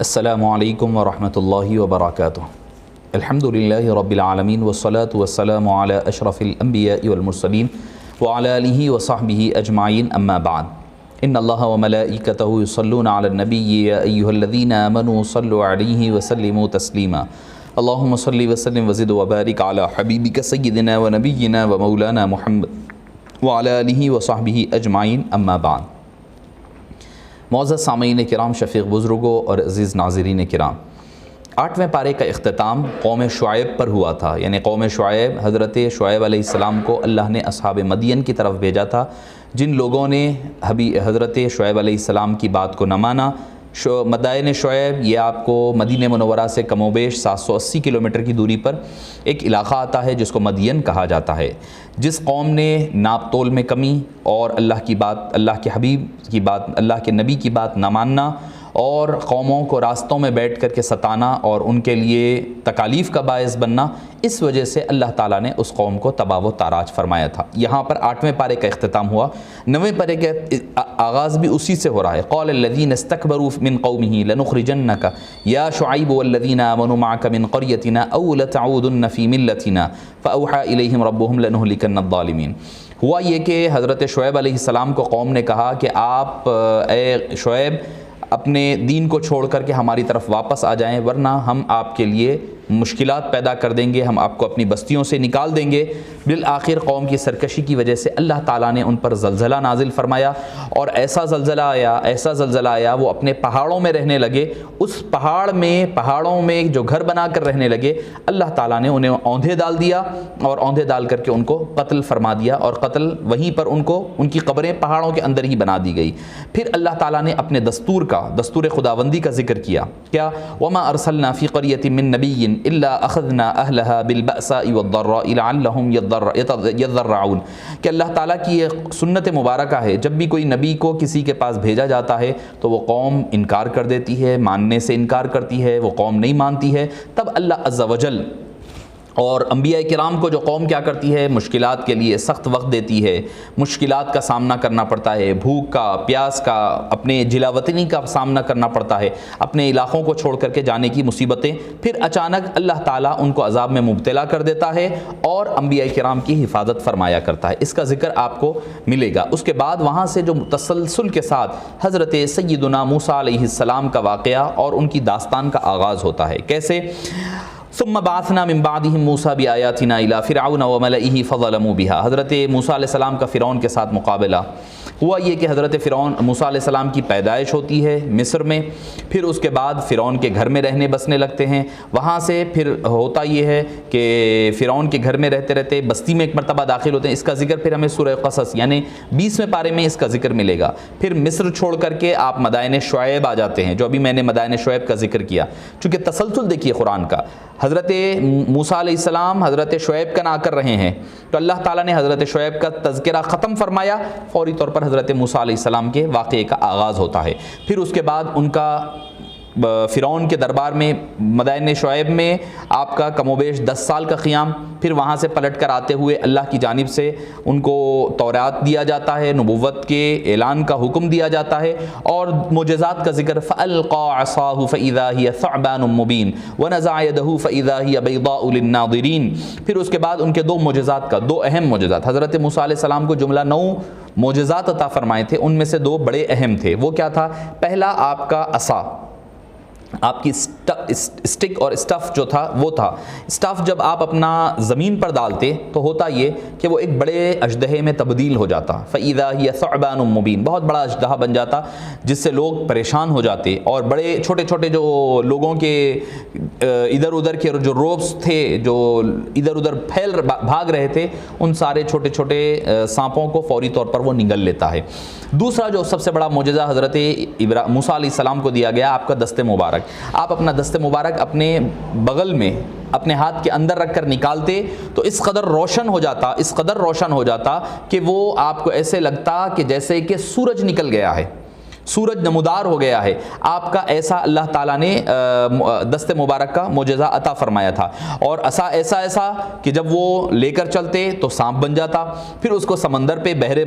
السلام علیکم ورحمۃ اللہ وبرکاتہ۔ الحمدللہ رب العالمین والصلاة والسلام علی اشرف الانبیاء والمرسلین وعلی آلہ وصحبہ اجمعین، اما بعد۔ ان اللہ وملائکتہ یصلون علی النبی یا ایہا الذین آمنوا صلوا علیہ وسلموا تسلیما۔ اللہم صل وسلم وزد وبارک علی حبیبک سیدنا ونبینا ومولانا محمد وعلی آلہ وصحبہ اجمعین، اما بعد۔ معزز سامعین کرام، شفیق بزرگوں اور عزیز ناظرین کرام، 8ویں پارے کا اختتام قوم شعیب پر ہوا تھا، یعنی قوم شعیب، حضرت شعیب علیہ السلام کو اللہ نے اصحاب مدین کی طرف بھیجا تھا، جن لوگوں نے حضرت شعیب علیہ السلام کی بات کو نہ مانا۔ مدائن شعیب یہ آپ کو مدینہ منورہ سے کم و بیش 780 کلومیٹر کی دوری پر ایک علاقہ آتا ہے جس کو مدین کہا جاتا ہے۔ جس قوم نے ناپ تول میں کمی اور اللہ کی بات، اللہ کے حبیب کی بات، اللہ کے نبی کی بات نہ ماننا اور قوموں کو راستوں میں بیٹھ کر کے ستانا اور ان کے لیے تکالیف کا باعث بننا، اس وجہ سے اللہ تعالیٰ نے اس قوم کو تباہ و تاراج فرمایا تھا۔ یہاں پر 8ویں پارے کا اختتام ہوا، 9ویں پارے کا آغاز بھی اسی سے ہو رہا ہے۔ قال الذین استکبروا من قومہ لنخرجنک یا شعیب والذین آمنوا معک من قریتنا او لتعودن فی ملتنا فاوحی الیہم ربہم لنہلکن الظالمین۔ ہوا یہ کہ حضرت شعیب علیہ السلام کو قوم نے کہا کہ آپ اے شعیب اپنے دین کو چھوڑ کر کے ہماری طرف واپس آ جائیں، ورنہ ہم آپ کے لیے مشکلات پیدا کر دیں گے، ہم آپ کو اپنی بستیوں سے نکال دیں گے۔ بالآخر قوم کی سرکشی کی وجہ سے اللہ تعالیٰ نے ان پر زلزلہ نازل فرمایا، اور ایسا زلزلہ آیا وہ اپنے پہاڑوں میں رہنے لگے۔ اس پہاڑوں میں جو گھر بنا کر رہنے لگے، اللہ تعالیٰ نے انہیں اوندھے ڈال دیا اور اوندھے ڈال کر کے ان کو قتل فرما دیا، اور قتل وہیں پر ان کی قبریں پہاڑوں کے اندر ہی بنا دی گئی۔ پھر اللہ تعالیٰ نے اپنے دستور خداوندی کا ذکر کیا، کیا وما ارسلنا فی قریۃ من نبی الا اخذنا اہلها بالبأساء والضراء لعلهم يضرعون، کہ اللہ تعالیٰ کی یہ سنت مبارکہ ہے، جب بھی کوئی نبی کو کسی کے پاس بھیجا جاتا ہے تو وہ قوم انکار کر دیتی ہے، ماننے سے انکار کرتی ہے، وہ قوم نہیں مانتی ہے، تب اللہ عز وجل اور انبیاء کرام کو جو قوم کیا کرتی ہے، مشکلات کے لیے سخت وقت دیتی ہے، مشکلات کا سامنا کرنا پڑتا ہے، بھوک کا، پیاس کا، اپنے جلا وطنی کا سامنا کرنا پڑتا ہے، اپنے علاقوں کو چھوڑ کر کے جانے کی مصیبتیں، پھر اچانک اللہ تعالیٰ ان کو عذاب میں مبتلا کر دیتا ہے اور انبیاء کرام کی حفاظت فرمایا کرتا ہے۔ اس کا ذکر آپ کو ملے گا۔ اس کے بعد وہاں سے جو تسلسل کے ساتھ حضرت سیدنا موسیٰ علیہ السلام کا واقعہ اور ان کی داستان کا آغاز ہوتا ہے۔ کیسے؟ ثم بعثنا من بعدهم موسیٰ بآیاتنا الى فرعون وملئه فظلموا بها۔ حضرت موسیٰ علیہ السلام کا فرعون کے ساتھ مقابلہ ہوا یہ کہ حضرت موسیٰ علیہ السلام کی پیدائش ہوتی ہے مصر میں، پھر اس کے بعد فرعون کے گھر میں رہنے بسنے لگتے ہیں، وہاں سے پھر ہوتا یہ ہے کہ فرعون کے گھر میں رہتے رہتے بستی میں ایک مرتبہ داخل ہوتے ہیں۔ اس کا ذکر پھر ہمیں سورہ قصص یعنی 20ویں پارے میں اس کا ذکر ملے گا۔ پھر مصر چھوڑ کر کے آپ مدائن شعیب آ جاتے ہیں، جو ابھی میں نے مدائن شعیب کا ذکر کیا۔ چونکہ تسلسل دیکھیے قرآن کا، حضرت موسیٰ علیہ السلام حضرت شعیب کا نہ کر رہے ہیں، تو اللہ تعالیٰ نے حضرت شعیب کا تذکرہ ختم فرمایا، فوری طور پر حضرت موسیٰ علیہ السلام کے واقعے کا آغاز ہوتا ہے۔ پھر اس کے بعد ان کا فرعون کے دربار میں مدائن شعیب میں آپ کا کم و بیش 10 سال کا قیام، پھر وہاں سے پلٹ کر آتے ہوئے اللہ کی جانب سے ان کو تورات دیا جاتا ہے، نبوت کے اعلان کا حکم دیا جاتا ہے، اور معجزات کا ذکر فَأَلْقَىٰ عَصَاهُ فَإِذَا هِيَ ثُعْبَانٌ مُّبِينٌ وَنَزَعَ يَدَهُ فَإِذَا هِيَ بَيْضَاءُ لِلنَّاظِرِينَ۔ پھر اس کے بعد ان کے دو اہم معجزات، حضرت موسیٰ علیہ السلام کو جملہ 9 معجزات عطا فرمائے تھے، ان میں سے 2 بڑے اہم تھے۔ وہ کیا تھا؟ پہلا آپ کا عصا، آپ کی اسٹک اور اسٹف جو تھا وہ تھا۔ اسٹف جب آپ اپنا زمین پر ڈالتے تو ہوتا یہ کہ وہ ایک بڑے اژدہے میں تبدیل ہو جاتا، فَإِذَا هِيَ ثُعْبَانٌ مُّبِينٌ، بہت بڑا اژدہا بن جاتا جس سے لوگ پریشان ہو جاتے، اور بڑے چھوٹے چھوٹے جو لوگوں کے ادھر ادھر کے جو روبس تھے، جو ادھر ادھر بھاگ رہے تھے، ان سارے چھوٹے چھوٹے سانپوں کو فوری طور پر وہ نگل لیتا ہے۔ دوسرا جو سب سے بڑا معجزہ حضرت موسیٰ علیہ السلام کو دیا گیا، آپ کا دست مبارک۔ آپ اپنا دست مبارک اپنے بغل میں اپنے ہاتھ کے اندر رکھ کر نکالتے تو اس قدر روشن ہو جاتا کہ وہ آپ کو ایسے لگتا کہ جیسے کہ سورج نکل گیا ہے۔ سورج نمودار ہو گیا ہے، آپ کا ایسا اللہ تعالیٰ نے دست مبارک کا معجزہ عطا فرمایا تھا، اور عصا ایسا کہ جب وہ لے کر چلتے تو سانپ بن جاتا، پھر اس کو سمندر پہ بحر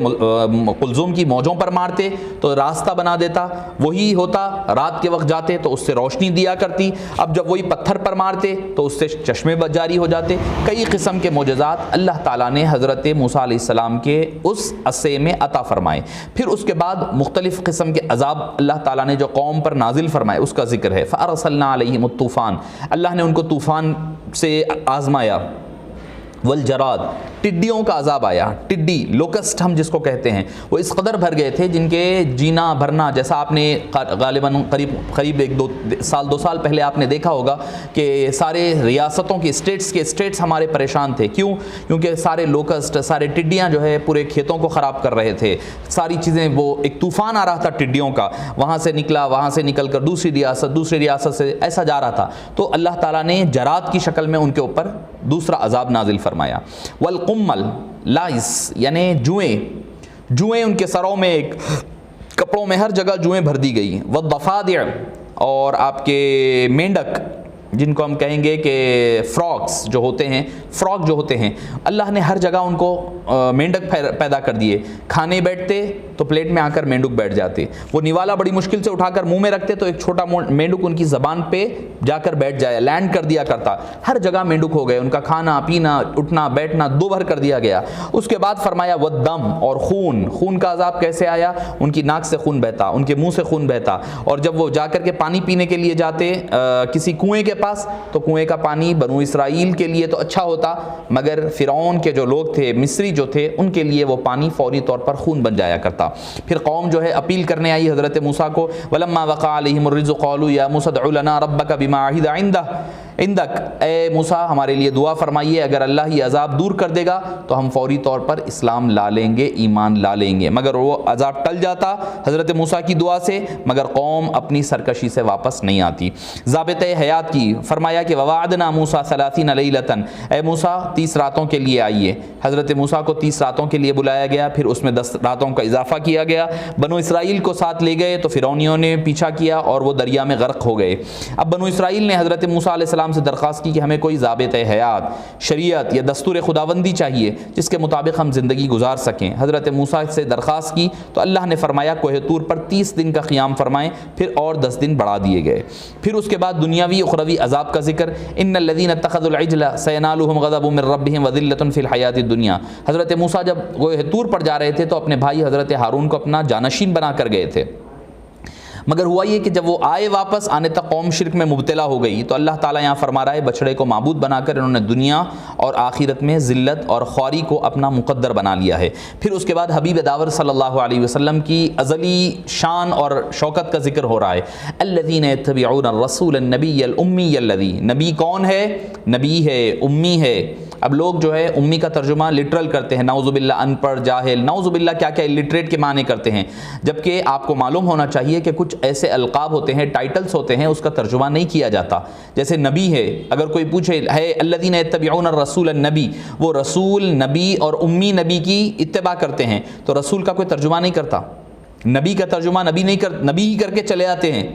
قلزم کی موجوں پر مارتے تو راستہ بنا دیتا، وہی ہوتا رات کے وقت جاتے تو اس سے روشنی دیا کرتی، اب جب وہی پتھر پر مارتے تو اس سے چشمے جاری ہو جاتے۔ کئی قسم کے معجزات اللہ تعالیٰ نے حضرت موسیٰ علیہ السلام کے اس عصے میں عطا فرمائے۔ پھر اس کے بعد مختلف قسم کے عذاب اللہ تعالیٰ نے جو قوم پر نازل فرمائے اس کا ذکر ہے۔ فَأَرْسَلْنَا عَلَيْهِمُ الطُّوفَانَ، اللہ نے ان کو طوفان سے آزمایا۔ والجراد، ٹڈیوں کا عذاب آیا، ٹڈی لوکسٹ ہم جس کو کہتے ہیں، وہ اس قدر بھر گئے تھے جن کے جینا بھرنا، جیسا آپ نے غالباً قریب ایک دو سال پہلے آپ نے دیکھا ہوگا کہ سارے ریاستوں کے اسٹیٹس ہمارے پریشان تھے۔ کیوں؟ کیونکہ سارے لوکسٹ، سارے ٹڈیاں جو ہے پورے کھیتوں کو خراب کر رہے تھے، ساری چیزیں، وہ ایک طوفان آ رہا تھا ٹڈیوں کا، وہاں سے نکلا، وہاں سے نکل کر دوسری ریاست سے ایسا جا رہا تھا، تو اللہ تعالیٰ نے جراد کی شکل میں ان کے اوپر دوسرا عذاب نازل فرمایا۔ والقمل، لائس یعنی جوئیں ان کے سروں میں، کپڑوں میں، ہر جگہ جوئیں بھر دی گئی۔ والضفادع، اور آپ کے مینڈک جن کو ہم کہیں گے کہ فراکس جو ہوتے ہیں، اللہ نے ہر جگہ ان کو مینڈک پیدا کر دیے، کھانے بیٹھتے تو پلیٹ میں آ کر مینڈک بیٹھ جاتے، وہ نوالا بڑی مشکل سے اٹھا کر منہ میں رکھتے تو ایک چھوٹا مینڈک ان کی زبان پہ جا کر بیٹھ جائے، لینڈ کر دیا کرتا، ہر جگہ مینڈک ہو گئے، ان کا کھانا پینا اٹھنا بیٹھنا دو بھر کر دیا گیا۔ اس کے بعد فرمایا والدم، اور خون کا عذاب کیسے آیا؟ ان کی ناک سے خون بہتا، ان کے منہ سے خون بہتا، اور جب وہ جا کر کے پانی پینے کے لیے جاتے کسی کنویں کے پاس تو کنویں کا پانی بنو اسرائیل کے لیے تو اچھا ہوتا، مگر فرعون کے جو لوگ تھے، مصری جو تھے، ان کے لیے وہ پانی فوری طور پر خون بن جایا کرتا۔ پھر قوم جو ہے اپیل کرنے آئی حضرت موسیٰ کو، وَلَمَّا وَقَعَ عَلَيْهِمُ الرِّجْزُ قَالُوا يَا مُوسَى ادْعُ لَنَا رَبَّكَ بِمَا عَهِدَ عِندَكَ، اے موسیٰ ہمارے لیے دعا فرمائیے، اگر اللہ یہ عذاب دور کر دے گا تو ہم فوری طور پر اسلام لا لیں گے، ایمان لا لیں گے، مگر وہ عذاب ٹل جاتا حضرت موسیٰ کی دعا سے، مگر قوم اپنی سرکشی سے واپس نہیں آتی۔ ضابطۂ حیات کی فرمایا کہ وَوَعَدْنَا مُوسَىٰ 30 لَيْلَةً، اے موسیٰ 30 راتوں کے لیے آئیے، حضرت موسیٰ کو 30 راتوں کے لیے بلایا گیا، پھر اس میں 10 راتوں کا اضافہ کیا گیا، بنو اسرائیل کو ساتھ لے گئے تو فرعونیوں نے پیچھا کیا اور وہ دریا میں غرق ہو گئے۔ اب بنو اسرائیل نے حضرت موسیٰ علیہ السلام سے درخواست کی کہ ہمیں کوئی ضابطۂ حیات، شریعت یا دستور خداوندی چاہیے جس کے مطابق ہم زندگی گزار سکیں۔ حضرت موسیٰ سے درخواست کی تو اللہ نے فرمایا کوہ طور پر 30 دن کا قیام فرمائیں، پھر اور 10 دن بڑھا دیے گئے۔ پھر اس کے بعد دنیاوی اخروی عذاب کا ذکر، ان الذین اتخذوا العجل سینالهم غضب من ربهم وذلۃ فی الحیاۃ الدنیا۔ حضرت موسیٰ جب کوہ طور پر جا رہے تھے تو اپنے بھائی حضرت ہارون کو اپنا جانشین بنا کر گئے تھے، مگر ہوا یہ کہ جب وہ آئے واپس آنے تک قوم شرک میں مبتلا ہو گئی، تو اللہ تعالیٰ یہاں فرما رہا ہے بچڑے کو معبود بنا کر انہوں نے دنیا اور آخرت میں ذلت اور خواری کو اپنا مقدر بنا لیا ہے۔ پھر اس کے بعد حبیب داور صلی اللہ علیہ وسلم کی ازلی شان اور شوکت کا ذکر ہو رہا ہے۔ الذین یتبعون الرسول النبی الامی الذی، نبی کون ہے؟ نبی ہے، امی ہے۔ اب لوگ جو ہے امی کا ترجمہ لٹرل کرتے ہیں، نعوذ باللہ ان پڑھ جاہل، نعوذ باللہ کیا کیا الٹریٹ کے معنی کرتے ہیں، جبکہ آپ کو معلوم ہونا چاہیے کہ کچھ ایسے القاب ہوتے ہیں، ٹائٹلز ہوتے ہیں، اس کا ترجمہ نہیں کیا جاتا۔ جیسے نبی ہے، اگر کوئی پوچھے ہے الذین یتبعون الرسول النبی، وہ رسول نبی اور امی نبی کی اتباع کرتے ہیں، تو رسول کا کوئی ترجمہ نہیں کرتا، نبی کا ترجمہ نبی ہی کر کے چلے آتے ہیں،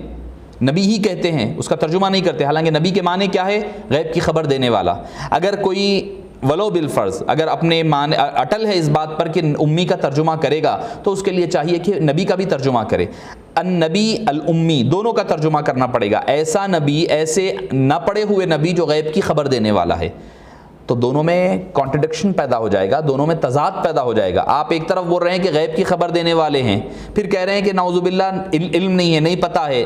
نبی ہی کہتے ہیں، اس کا ترجمہ نہیں کرتے، حالانکہ نبی کے معنی کیا ہے؟ غیب کی خبر دینے والا۔ اگر کوئی ولو بالفرض اگر اپنے معنی اٹل ہے اس بات پر کہ امی کا ترجمہ کرے گا تو اس کے لیے چاہیے کہ نبی کا بھی ترجمہ کرے، النبی الامی، دونوں کا ترجمہ کرنا پڑے گا۔ ایسا نبی، ایسے نہ پڑھے ہوئے نبی جو غیب کی خبر دینے والا ہے، تو دونوں میں کانٹرڈکشن پیدا ہو جائے گا، دونوں میں تضاد پیدا ہو جائے گا۔ آپ ایک طرف بول رہے ہیں کہ غیب کی خبر دینے والے ہیں، پھر کہہ رہے ہیں کہ نعوذ باللہ علم نہیں ہے، نہیں پتہ ہے،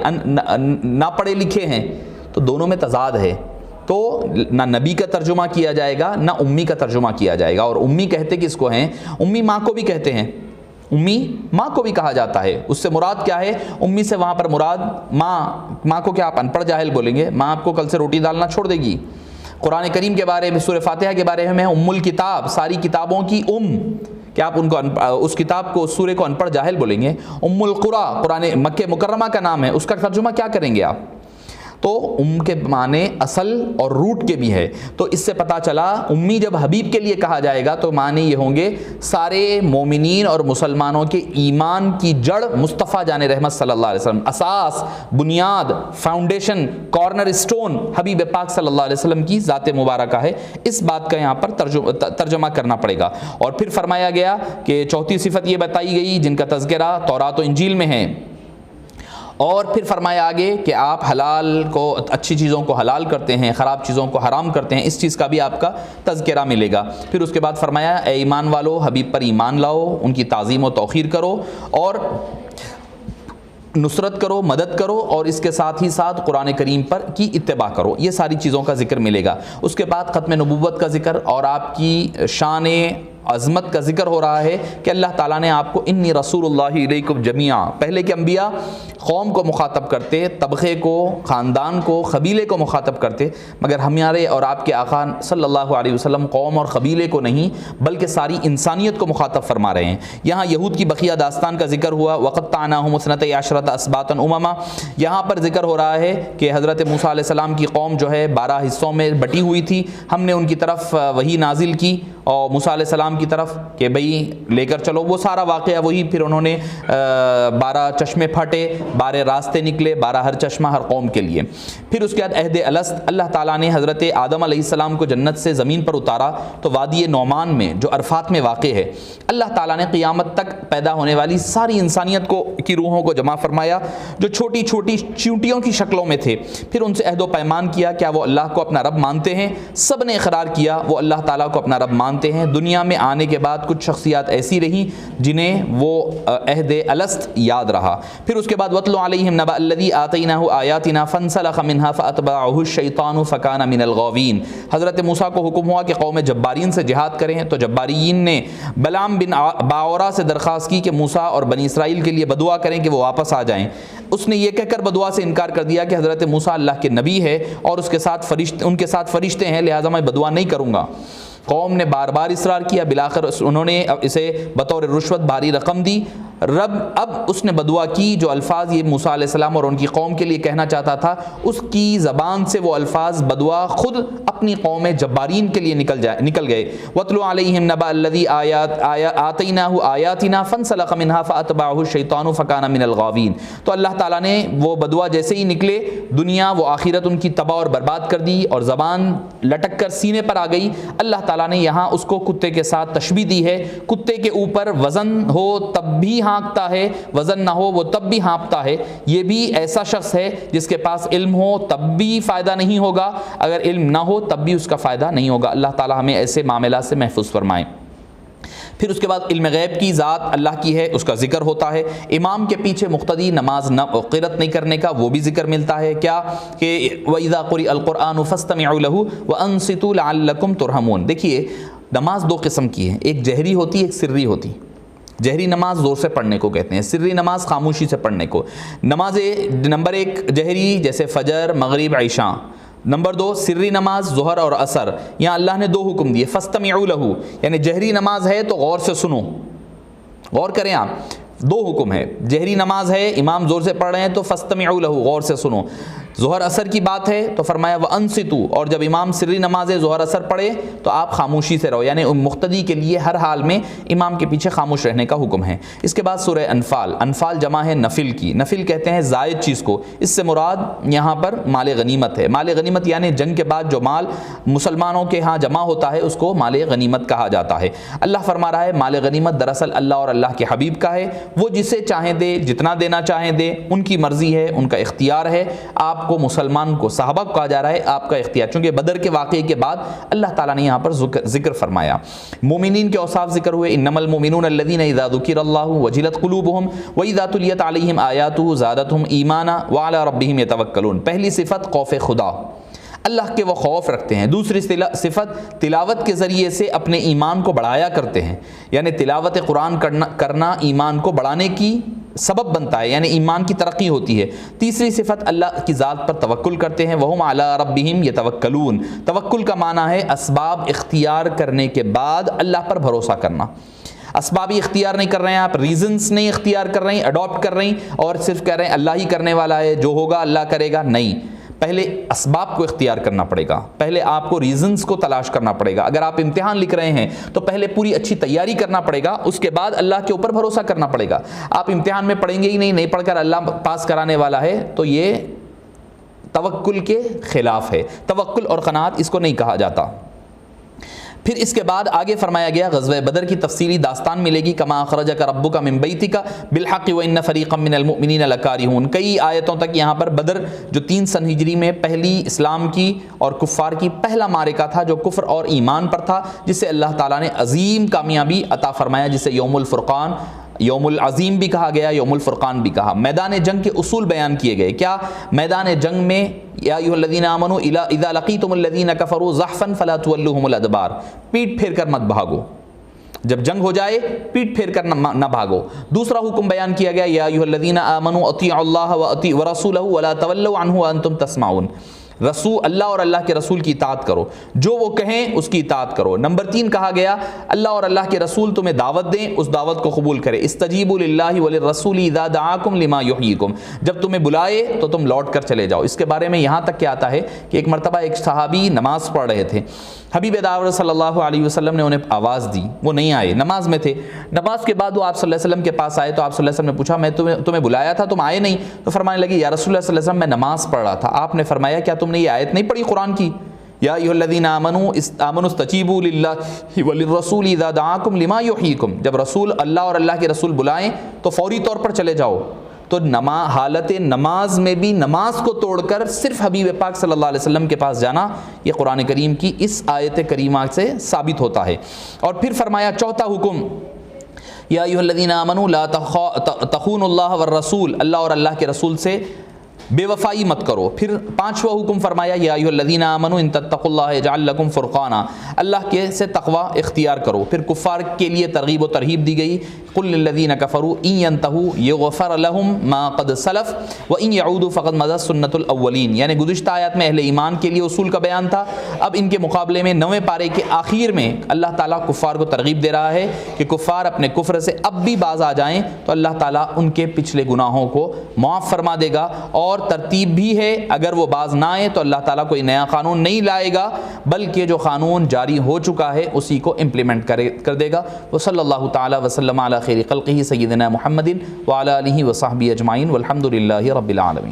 نہ پڑھے لکھے ہیں، تو دونوں میں تضاد ہے۔ تو نہ نبی کا ترجمہ کیا جائے گا نہ امی کا ترجمہ کیا جائے گا۔ اور امی کہتے کس کو ہیں؟ امی ماں کو بھی کہتے ہیں، امی ماں کو بھی کہا جاتا ہے۔ اس سے مراد کیا ہے؟ امی سے وہاں پر مراد ماں کو کیا آپ ان پڑھ جاہل بولیں گے؟ ماں آپ کو کل سے روٹی ڈالنا چھوڑ دے گی۔ قرآن کریم کے بارے میں، سورہ فاتحہ کے بارے میں ام الکتاب، ساری کتابوں کی کیا آپ ان کو اس کتاب کو، اس سورے کو ان پڑھ جاہل بولیں گے؟ ام القرآن، قرآن مکہ مکرمہ کا نام ہے، اس کا ترجمہ کیا کریں گے آپ؟ تو کے معنی اصل اور روٹ کے بھی ہے. تو اس سے پتہ چلا امی جب حبیب کے لیے کہا جائے گا تو معنی یہ ہوں گے سارے مومنین اور مسلمانوں کے ایمان کی جڑ مصطفیٰ جان رحمت صلی اللہ علیہ وسلم، اساس، بنیاد، فاؤنڈیشن، کارنر اسٹون حبیب پاک صلی اللہ علیہ وسلم کی ذات مبارکہ ہے. اس بات کا یہاں پر ترجمہ کرنا پڑے گا. اور پھر فرمایا گیا کہ چوتھی صفت یہ بتائی گئی جن کا تذکرہ تورات و انجیل میں ہے. اور پھر فرمایا آگے کہ آپ حلال کو، اچھی چیزوں کو حلال کرتے ہیں، خراب چیزوں کو حرام کرتے ہیں، اس چیز کا بھی آپ کا تذکرہ ملے گا. پھر اس کے بعد فرمایا اے ایمان والو حبیب پر ایمان لاؤ، ان کی تعظیم و توقیر کرو اور نصرت کرو، مدد کرو، اور اس کے ساتھ ہی ساتھ قرآن کریم پر کی اتباع کرو. یہ ساری چیزوں کا ذکر ملے گا. اس کے بعد ختم نبوت کا ذکر اور آپ کی شان عظمت کا ذکر ہو رہا ہے کہ اللہ تعالیٰ نے آپ کو انی رسول اللہ الیکم جمیعا. پہلے کے انبیاء قوم کو مخاطب کرتے، طبقے کو، خاندان کو، قبیلے کو مخاطب کرتے، مگر ہمارے اور آپ کے آقا صلی اللہ علیہ وسلم قوم اور قبیلے کو نہیں بلکہ ساری انسانیت کو مخاطب فرما رہے ہیں. یہاں یہود کی بقیہ داستان کا ذکر ہوا، وقطعناہم اثنتی عشرۃ اسباطا امما. یہاں پر ذکر ہو رہا ہے کہ حضرت موسیٰ علیہ السلام کی قوم جو ہے 12 حصوں میں بٹی ہوئی تھی. ہم نے ان کی طرف وحی نازل کی اور موسیٰ علیہ السلام کی طرف کہ بھئی لے کر چلو. وہ سارا واقعہ وہی. پھر انہوں نے 12 چشمے پھاٹے، 12 راستے نکلے، 12 ہر چشمہ ہر قوم کے لیے. پھر اس کے بعد عہد الست، اللہ تعالیٰ نے حضرت آدم علیہ السلام کو جنت سے زمین پر اتارا تو وادی نعمان میں جو عرفات میں واقع ہے، اللہ تعالیٰ نے قیامت تک پیدا ہونے والی ساری انسانیت کی روحوں کو جمع فرمایا جو چھوٹی چھوٹی چیونٹیوں کی شکلوں میں تھے. پھر ان سے عہد و پیمان کیا کیا وہ اللہ کو اپنا رب مانتے ہیں. سب نے اقرار کیا وہ اللہ تعالیٰ کو اپنا رب مانتے ہیں. دنیا میں آنے کے بعد کچھ شخصیات ایسی رہیں جنہیں وہ عہد الست یاد رہا. پھر اس کے بعد وَاتْلُ عَلَيْهِمْ نَبَأَ الَّذِي آتَيْنَاهُ آيَاتِنَا فَانْسَلَخَ مِنْهَا فَأَتْبَعَهُ الشَّيْطَانُ فَكَانَ مِنَ الْغَاوِينَ. حضرت موسیٰ کو حکم ہوا کہ قوم جبارین سے جہاد کریں تو جباریین نے بلعام بن باورا سے درخواست کی کہ موسیٰ اور بنی اسرائیل کے لیے بدعا کریں کہ وہ واپس آ جائیں. اس نے یہ کہہ کر بدعا سے انکار کر دیا کہ حضرت موسیٰ اللہ کے نبی ہے اور ان کے ساتھ فرشتے ہیں، لہٰذا میں بدعا نہیں کروں گا. قوم نے بار بار اصرار کیا، بالآخر انہوں نے اسے بطور رشوت بھاری رقم دی. اب اس نے بدعا کی جو الفاظ یہ موسیٰ علیہ السلام اور ان کی قوم کے لیے کہنا چاہتا تھا، اس کی زبان سے وہ الفاظ بدعا خود اپنی قوم جبارین کے لیے نکل گئے. وَاتْلُ عَلَيْهِمْ نَبَأَ الَّذِي آتَيْنَاهُ آيَاتِنَا فَانْسَلَخَ مِنْهَا فَأَتْبَعَهُ الشَّيْطَانُ فَكَانَ مِنَ الْغَاوِينَ. تو اللہ تعالیٰ نے وہ بدعا جیسے ہی نکلے، دنیا و آخرت ان کی تباہ اور برباد کر دی اور زبان لٹک کر سینے پر آ گئی. اللہ تعالیٰ نے یہاں اس کو کتے کے ساتھ تشبیہ دی ہے. کتے کے اوپر وزن ہو تب بھی ہانکتا ہے، وزن نہ ہو وہ تب بھی ہانپتا ہے. یہ بھی ایسا شخص ہے جس کے پاس علم ہو تب بھی فائدہ نہیں ہوگا، اگر علم نہ ہو تب بھی اس کا فائدہ نہیں ہوگا. اللہ تعالیٰ ہمیں ایسے معاملات سے محفوظ فرمائے. پھر اس کے بعد علم غیب کی ذات اللہ کی ہے، اس کا ذکر ہوتا ہے. امام کے پیچھے مقتدی نماز قرأت نہیں کرنے کا وہ بھی ذکر ملتا ہے. کیا کہ وَإِذَا قُرِئَ الْقُرْآنُ فَاسْتَمِعُوا لَهُ وَأَنصِتُوا لَعَلَّكُمْ تُرْحَمُونَ. دیکھیے نماز 2 قسم کی ہے، ایک جہری ہوتی ہے، ایک سری ہوتی. جہری نماز زور سے پڑھنے کو کہتے ہیں، سری نماز خاموشی سے پڑھنے کو. نماز نمبر 1 جہری جیسے فجر، مغرب، عشاء. نمبر 2 سری نماز ظہر اور عصر. یہاں اللہ نے 2 حکم دیے. فاستمعوا له یعنی جہری نماز ہے تو غور سے سنو، غور کریں. آپ 2 حکم ہے. جہری نماز ہے، امام زور سے پڑھ رہے ہیں تو فاستمعوا له غور سے سنو. ظہر اثر کی بات ہے تو فرمایا وَأَنصِتُوا، اور جب امام سری نماز ظہر اثر پڑھے تو آپ خاموشی سے رہو، یعنی مقتدی کے لیے ہر حال میں امام کے پیچھے خاموش رہنے کا حکم ہے. اس کے بعد سورہ انفال. انفال جمع ہے نفل کی. نفل کہتے ہیں زائد چیز کو. اس سے مراد یہاں پر مال غنیمت ہے. مال غنیمت یعنی جنگ کے بعد جو مال مسلمانوں کے ہاں جمع ہوتا ہے اس کو مال غنیمت کہا جاتا ہے. اللہ فرما رہا ہے مال غنیمت دراصل اللہ اور اللہ کے حبیب کا ہے، وہ جسے چاہیں دے، جتنا دینا چاہیں دے، ان کی مرضی ہے، ان کا اختیار ہے. آپ کو مسلمان کو صحابہ کو کہا جا رہا ہے آپ کا اختیار، چونکہ بدر کے واقعے کے بعد اللہ تعالیٰ نے یہاں پر ذکر فرمایا. مومنین کے اوصاف ذکر ہوئے. انما المؤمنون الذين اذا ذكر الله وجلت قلوبهم واذا تليت عليهم آياته زادتهم ایمانا وعلى ربهم يتوکلون. پہلی صفت خوف خدا، اللہ کے وہ خوف رکھتے ہیں. دوسری صفت تلاوت کے ذریعے سے اپنے ایمان کو بڑھایا کرتے ہیں، یعنی تلاوت قرآن کرنا ایمان کو بڑھانے کی سبب بنتا ہے، یعنی ایمان کی ترقی ہوتی ہے. تیسری صفت اللہ کی ذات پر توکل کرتے ہیں. وَهُمْ عَلَىٰ رَبِّهِمْ يَتَوَكَّلُونَ. توکل کا معنی ہے اسباب اختیار کرنے کے بعد اللہ پر بھروسہ کرنا. اسباب ہی اختیار نہیں کر رہے ہیں آپ، ریزنز نہیں اختیار کر رہے ہیں، اڈاپٹ کر رہے ہیں اور صرف کہہ رہے ہیں اللہ ہی کرنے والا ہے، جو ہوگا اللہ کرے گا. نہیں، پہلے اسباب کو اختیار کرنا پڑے گا، پہلے آپ کو ریزنز کو تلاش کرنا پڑے گا۔ اگر آپ امتحان لکھ رہے ہیں تو پہلے پوری اچھی تیاری کرنا پڑے گا، اس کے بعد اللہ کے اوپر بھروسہ کرنا پڑے گا۔ آپ امتحان میں پڑھیں گے ہی نہیں پڑھ کر اللہ پاس کرانے والا ہے، تو یہ توکل کے خلاف ہے۔ توکل اور قناعت اس کو نہیں کہا جاتا۔ پھر اس کے بعد آگے فرمایا گیا غزوہ بدر کی تفصیلی داستان ملے گی، کما اخرجک ربک من بیتک بالحق وان فریقا من المؤمنین لکارہون۔ کئی آیتوں تک یہاں پر بدر جو 3 سن ہجری میں پہلی اسلام کی اور کفار کی پہلا معرکہ تھا، جو کفر اور ایمان پر تھا، جسے اللہ تعالیٰ نے عظیم کامیابی عطا فرمایا، جسے یوم الفرقان، یوم العظیم بھی کہا گیا، یوم الفرقان بھی کہا۔ میدان جنگ کے اصول بیان کیے گئے۔ کیا؟ میدان جنگ میں یا ایھا الذین آمنوا اذا لقیتم الذین کفروا زحفا فلا تولوهم الادبار، پیٹ پھیر کر مت بھاگو، جب جنگ ہو جائے پیٹ پھیر کر نہ بھاگو۔ دوسرا حکم بیان کیا گیا، یا ایھا الذین آمنوا اطیعوا اللہ ورسولہ ولا تولوا عنہ وانتم تسمعون، اللہ اور اللہ کے رسول کی اطاعت کرو، جو وہ کہیں اس کی اطاعت کرو۔ نمبر 3 کہا گیا، اللہ اور اللہ کے رسول تمہیں دعوت دیں، اس دعوت کو قبول کرے۔ استجیبوا للہ وللرسول اذا دعاکم لما یحییکم، جب تمہیں بلائے تو تم لوٹ کر چلے جاؤ۔ اس کے بارے میں یہاں تک کہ آتا ہے کہ ایک مرتبہ ایک صحابی نماز پڑھ رہے تھے، حبیب داور صلی اللہ علیہ وسلم نے انہیں آواز دی، وہ نہیں آئے، نماز میں تھے۔ نماز کے بعد وہ آپ صلی اللہ علیہ وسلم کے پاس آئے تو آپ صلی اللہ علیہ وسلم نے پوچھا، میں تمہیں بلایا تھا، تم آئے نہیں؟ تو فرمانے لگے، یا رسول اللہ صلی اللہ علیہ وسلم میں نماز پڑھ رہا تھا۔ آپ نے فرمایا، کیا تم نے یہ آیت نہیں پڑھی قرآن کی، یا ایھا الذین آمنوا استجیبوا للہ وللرسول اذا دعاکم لما یحییکم، جب رسول اللہ اور اللہ کے رسول بلائیں تو فوری طور پر چلے جاؤ۔ تو حالت نماز میں بھی نماز کو توڑ کر صرف حبیب پاک صلی اللہ علیہ وسلم کے پاس جانا، یہ قرآن کریم کی اس آیت کریمہ سے ثابت ہوتا ہے۔ اور پھر فرمایا چوتھا حکم، یا ایھا الذین آمنوا لا تخونوا اللہ والرسول، اللہ اور اللہ کے رسول سے بے وفائی مت کرو۔ پھر 5واں حکم فرمایا، یا ایھا الذین آمنوا ان تتقوا اللہ یجعل لکم فرقانا، اللہ کے سے تقوی اختیار کرو۔ پھر کفار کے لیے ترغیب و ترہیب دی گئی، قل للذین کفروا ان ینتہوا یغفر لهم ما قد سلف وان یعودوا فقد مضت سنت الاولین، یعنی گزشتہ آیات میں اہل ایمان کے لیے اصول کا بیان تھا، اب ان کے مقابلے میں 9ویں پارے کے آخر میں اللہ تعالیٰ کفار کو ترغیب دے رہا ہے کہ کفار اپنے کفر سے اب بھی باز آ جائیں تو اللہ تعالیٰ ان کے پچھلے گناہوں کو معاف فرما دے گا۔ اور ترتیب بھی ہے، اگر وہ باز نہ آئے تو اللہ تعالیٰ کوئی نیا قانون نہیں لائے گا، بلکہ جو قانون جاری ہو چکا ہے اسی کو امپلیمنٹ کر دے گا۔ وصلی اللہ تعالیٰ وسلم علی خیر خلقہ سیدنا محمد وعلی آلہ وصحبہ اجمعین والحمد للہ رب العالمین۔